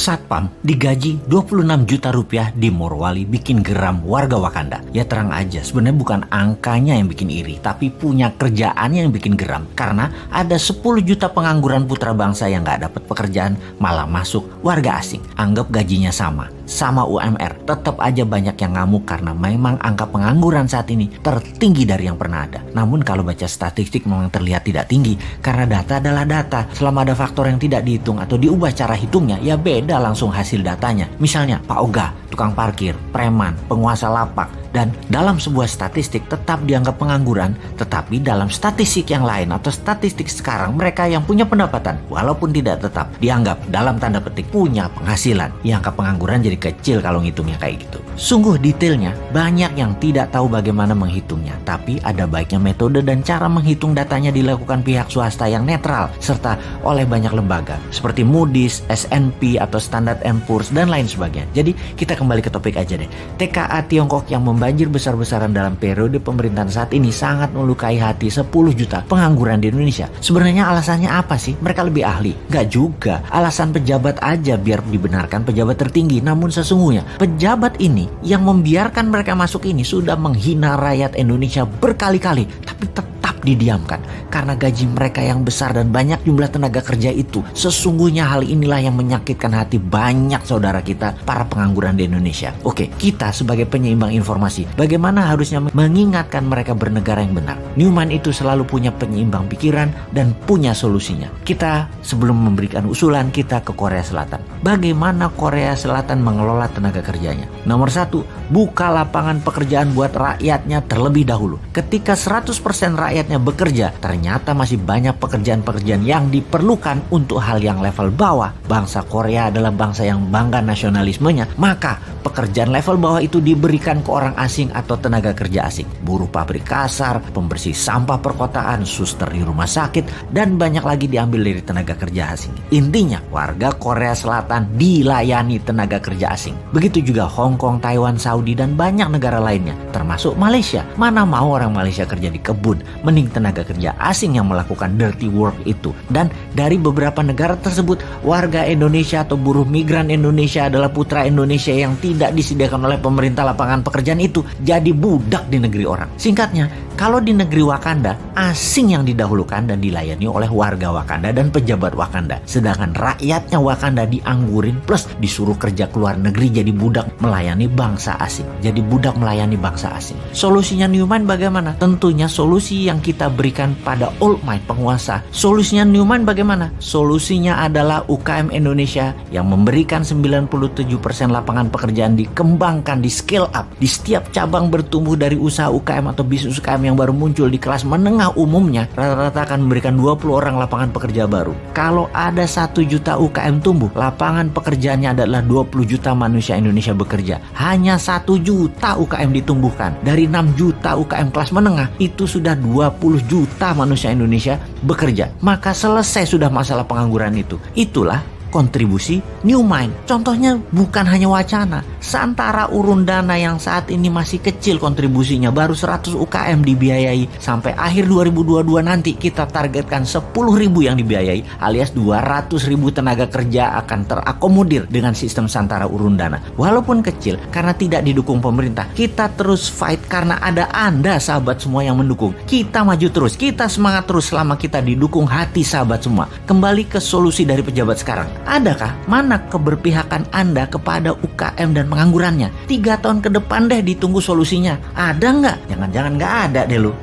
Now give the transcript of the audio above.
Satpam digaji 26 juta rupiah di Morowali bikin geram warga Wakanda. Ya terang aja, sebenarnya bukan angkanya yang bikin iri, tapi punya kerjaannya yang bikin geram. Karena ada 10 juta pengangguran putra bangsa yang gak dapat pekerjaan, malah masuk warga asing. Anggap gajinya sama UMR. Tetap aja banyak yang ngamuk karena memang angka pengangguran saat ini tertinggi dari yang pernah ada. Namun kalau baca statistik memang terlihat tidak tinggi, karena data adalah data. Selama ada faktor yang tidak dihitung atau diubah cara hitungnya, ya beda langsung hasil datanya. Misalnya Pak Oga, tukang parkir, preman, penguasa lapak. Dan dalam sebuah statistik tetap dianggap pengangguran, tetapi dalam statistik yang lain atau statistik sekarang mereka yang punya pendapatan walaupun tidak tetap dianggap dalam tanda petik punya penghasilan. Ya angka pengangguran jadi kecil kalau ngitungnya kayak gitu. Sungguh detailnya banyak yang tidak tahu bagaimana menghitungnya, tapi ada baiknya metode dan cara menghitung datanya dilakukan pihak swasta yang netral serta oleh banyak lembaga seperti Moody's, S&P atau Standard & Poor's dan lain sebagainya. Jadi kita kembali ke topik aja deh. TKA Tiongkok yang banjir besar-besaran dalam periode pemerintahan saat ini sangat melukai hati 10 juta pengangguran di Indonesia. Sebenarnya alasannya apa sih? Mereka lebih ahli? Gak juga. Alasan pejabat aja biar dibenarkan pejabat tertinggi. Namun sesungguhnya pejabat ini yang membiarkan mereka masuk ini sudah menghina rakyat Indonesia berkali-kali. Tapi tetap didiamkan karena gaji mereka yang besar dan banyak jumlah tenaga kerja itu. Sesungguhnya hal inilah yang menyakitkan hati banyak saudara kita para pengangguran di Indonesia. Oke, kita sebagai penyeimbang informasi, bagaimana harusnya mengingatkan mereka bernegara yang benar? Newman itu selalu punya penyeimbang pikiran dan punya solusinya. Kita sebelum memberikan usulan kita ke Korea Selatan. Bagaimana Korea Selatan mengelola tenaga kerjanya? Nomor 1, buka lapangan pekerjaan buat rakyatnya terlebih dahulu. Ketika 100% rakyat bekerja, ternyata masih banyak pekerjaan-pekerjaan yang diperlukan untuk hal yang level bawah. Bangsa Korea adalah bangsa yang bangga nasionalismenya, maka pekerjaan level bawah itu diberikan ke orang asing atau tenaga kerja asing. Buruh pabrik kasar, pembersih sampah perkotaan, suster di rumah sakit, dan banyak lagi diambil dari tenaga kerja asing. Intinya, warga Korea Selatan dilayani tenaga kerja asing. Begitu juga Hong Kong, Taiwan, Saudi, dan banyak negara lainnya, termasuk Malaysia. Mana mau orang Malaysia kerja di kebun, mending tenaga kerja asing yang melakukan dirty work itu. Dan dari beberapa negara tersebut, warga Indonesia atau buruh migran Indonesia adalah putra Indonesia yang tidak disediakan oleh pemerintah lapangan pekerjaan itu jadi budak di negeri orang. Singkatnya, kalau di negeri Wakanda, asing yang didahulukan dan dilayani oleh warga Wakanda dan pejabat Wakanda. Sedangkan rakyatnya Wakanda dianggurin plus disuruh kerja ke luar negeri jadi budak melayani bangsa asing. Jadi budak melayani bangsa asing. Solusinya Newman bagaimana? Tentunya solusi yang kita berikan pada old might penguasa. Solusinya Newman bagaimana? Solusinya adalah UKM Indonesia yang memberikan 97% lapangan pekerjaan dikembangkan, di scale up. Di setiap cabang bertumbuh dari usaha UKM atau bisnis UKM yang baru muncul di kelas menengah umumnya, rata-rata akan memberikan 20 orang lapangan pekerja baru. Kalau ada 1 juta UKM tumbuh, lapangan pekerjaannya adalah 20 juta manusia Indonesia bekerja. Hanya 1 juta UKM ditumbuhkan. Dari 6 juta UKM kelas menengah, itu sudah 20 juta manusia Indonesia bekerja. Maka selesai sudah masalah pengangguran itu. Itulah kontribusi Newman. Contohnya bukan hanya wacana. Santara urun dana yang saat ini masih kecil kontribusinya, baru 100 UKM dibiayai. Sampai akhir 2022 nanti kita targetkan 10.000 yang dibiayai, alias 200.000 tenaga kerja akan terakomodir dengan sistem Santara urun dana. Walaupun kecil, karena tidak didukung pemerintah, kita terus fight karena ada Anda sahabat semua yang mendukung. Kita maju terus, kita semangat terus selama kita didukung hati sahabat semua. Kembali ke solusi dari pejabat sekarang. Adakah mana keberpihakan Anda kepada UKM dan penganggurannya? 3 tahun ke depan deh ditunggu solusinya. Ada nggak? Jangan-jangan nggak ada deh lu.